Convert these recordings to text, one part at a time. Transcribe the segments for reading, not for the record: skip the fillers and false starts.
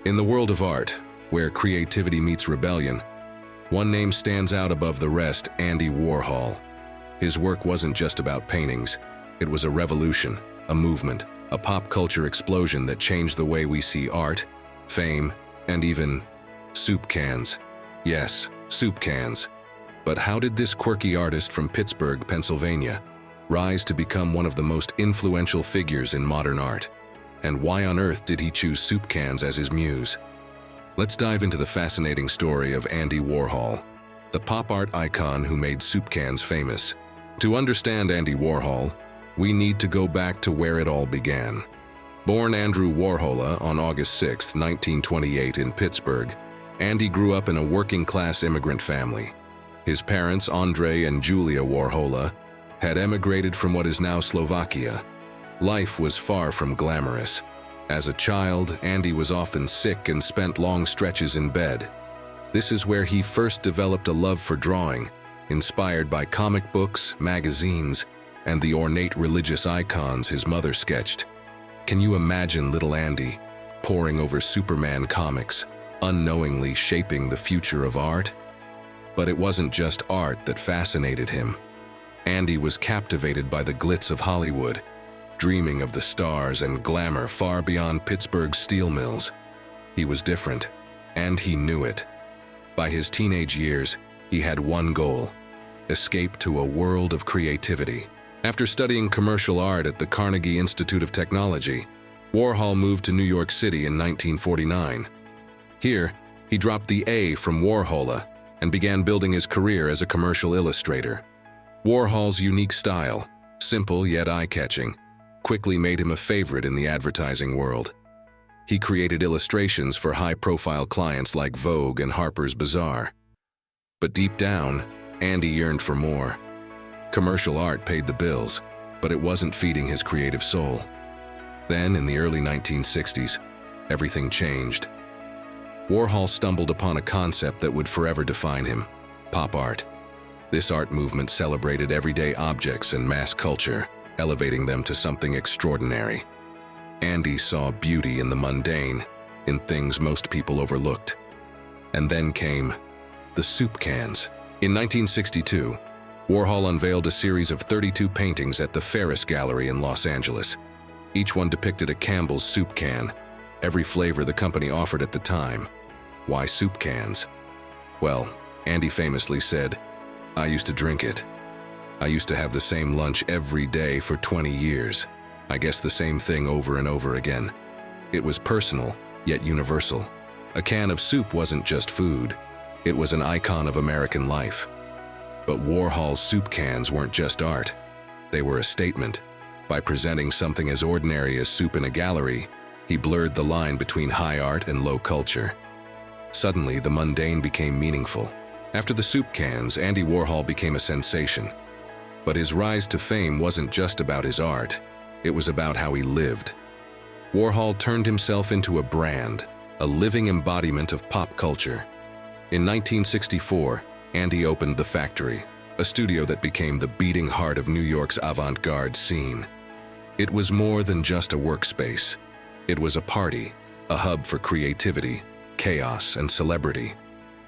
In the world of art, where creativity meets rebellion, one name stands out above the rest: Andy Warhol. His work wasn't just about paintings. It was a revolution, a movement, a pop culture explosion that changed the way we see art, fame, and even soup cans. Yes, soup cans. But how did this quirky artist from Pittsburgh, Pennsylvania, rise to become one of the most influential figures in modern art? And why on earth did he choose soup cans as his muse? Let's dive into the fascinating story of Andy Warhol, the pop art icon who made soup cans famous. To understand Andy Warhol, we need to go back to where it all began. Born Andrew Warhol on August 6, 1928 in Pittsburgh, Andy grew up in a working-class immigrant family. His parents, Andrei and Julia Warhol, had emigrated from what is now Slovakia. Life was far from glamorous. As a child, Andy was often sick and spent long stretches in bed. This is where he first developed a love for drawing, inspired by comic books, magazines, and the ornate religious icons his mother sketched. Can you imagine little Andy poring over Superman comics, unknowingly shaping the future of art? But it wasn't just art that fascinated him. Andy was captivated by the glitz of Hollywood, dreaming of the stars and glamour far beyond Pittsburgh's steel mills. He was different, and he knew it. By his teenage years, he had one goal: escape to a world of creativity. After studying commercial art at the Carnegie Institute of Technology, Warhol moved to New York City in 1949. Here, he dropped the A from Warhol and began building his career as a commercial illustrator. Warhol's unique style, simple yet eye-catching, quickly made him a favorite in the advertising world. He created illustrations for high-profile clients like Vogue and Harper's Bazaar. But deep down, Andy yearned for more. Commercial art paid the bills, but it wasn't feeding his creative soul. Then, in the early 1960s, everything changed. Warhol stumbled upon a concept that would forever define him: pop art. This art movement celebrated everyday objects and mass culture, elevating them to something extraordinary. Andy saw beauty in the mundane, in things most people overlooked. And then came the soup cans. In 1962, Warhol unveiled a series of 32 paintings at the Ferris Gallery in Los Angeles. Each one depicted a Campbell's soup can, every flavor the company offered at the time. Why soup cans? Well, Andy famously said, "I used to drink it. I used to have the same lunch every day for 20 years. I guess the same thing over and over again." It was personal, yet universal. A can of soup wasn't just food. It was an icon of American life. But Warhol's soup cans weren't just art. They were a statement. By presenting something as ordinary as soup in a gallery, he blurred the line between high art and low culture. Suddenly, the mundane became meaningful. After the soup cans, Andy Warhol became a sensation. But his rise to fame wasn't just about his art. It was about how he lived. Warhol turned himself into a brand, a living embodiment of pop culture. In 1964, Andy opened The Factory, a studio that became the beating heart of New York's avant-garde scene. It was more than just a workspace. It was a party, a hub for creativity, chaos, and celebrity.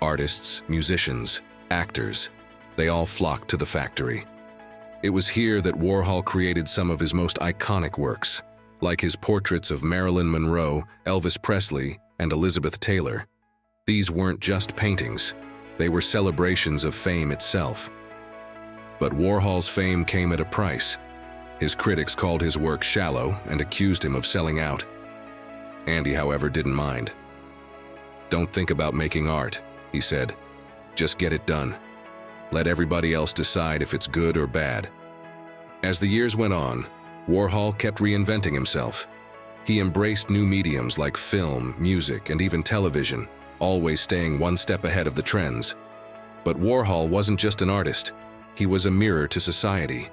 Artists, musicians, actors, they all flocked to The Factory. It was here that Warhol created some of his most iconic works, like his portraits of Marilyn Monroe, Elvis Presley, and Elizabeth Taylor. These weren't just paintings. They were celebrations of fame itself. But Warhol's fame came at a price. His critics called his work shallow and accused him of selling out. Andy, however, didn't mind. "Don't think about making art," he said. "Just get it done. Let everybody else decide if it's good or bad." As the years went on, Warhol kept reinventing himself. He embraced new mediums like film, music, and even television, always staying one step ahead of the trends. But Warhol wasn't just an artist. He was a mirror to society.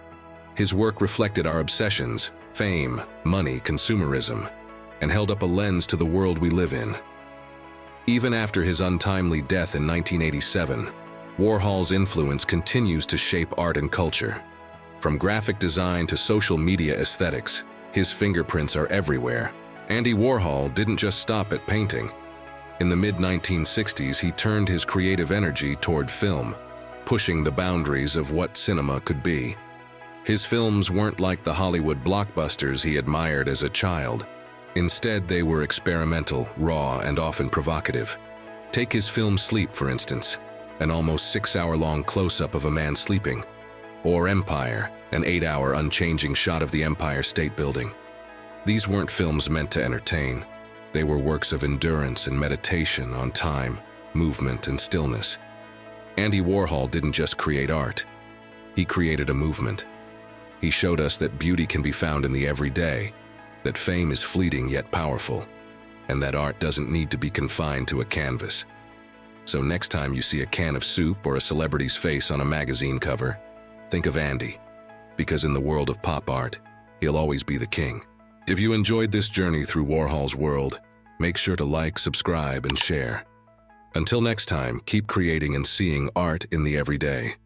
His work reflected our obsessions, fame, money, consumerism, and held up a lens to the world we live in. Even after his untimely death in 1987, Warhol's influence continues to shape art and culture. From graphic design to social media aesthetics, his fingerprints are everywhere. Andy Warhol didn't just stop at painting. In the mid-1960s, he turned his creative energy toward film, pushing the boundaries of what cinema could be. His films weren't like the Hollywood blockbusters he admired as a child. Instead, they were experimental, raw, and often provocative. Take his film Sleep, for instance, an almost 6-hour-long close-up of a man sleeping. Or Empire, an 8-hour unchanging shot of the Empire State Building. These weren't films meant to entertain. They were works of endurance and meditation on time, movement, and stillness. Andy Warhol didn't just create art. He created a movement. He showed us that beauty can be found in the everyday, that fame is fleeting yet powerful, and that art doesn't need to be confined to a canvas. So next time you see a can of soup or a celebrity's face on a magazine cover, think of Andy, because in the world of pop art, he'll always be the king. If you enjoyed this journey through Warhol's world, make sure to like, subscribe, and share. Until next time, keep creating and seeing art in the everyday.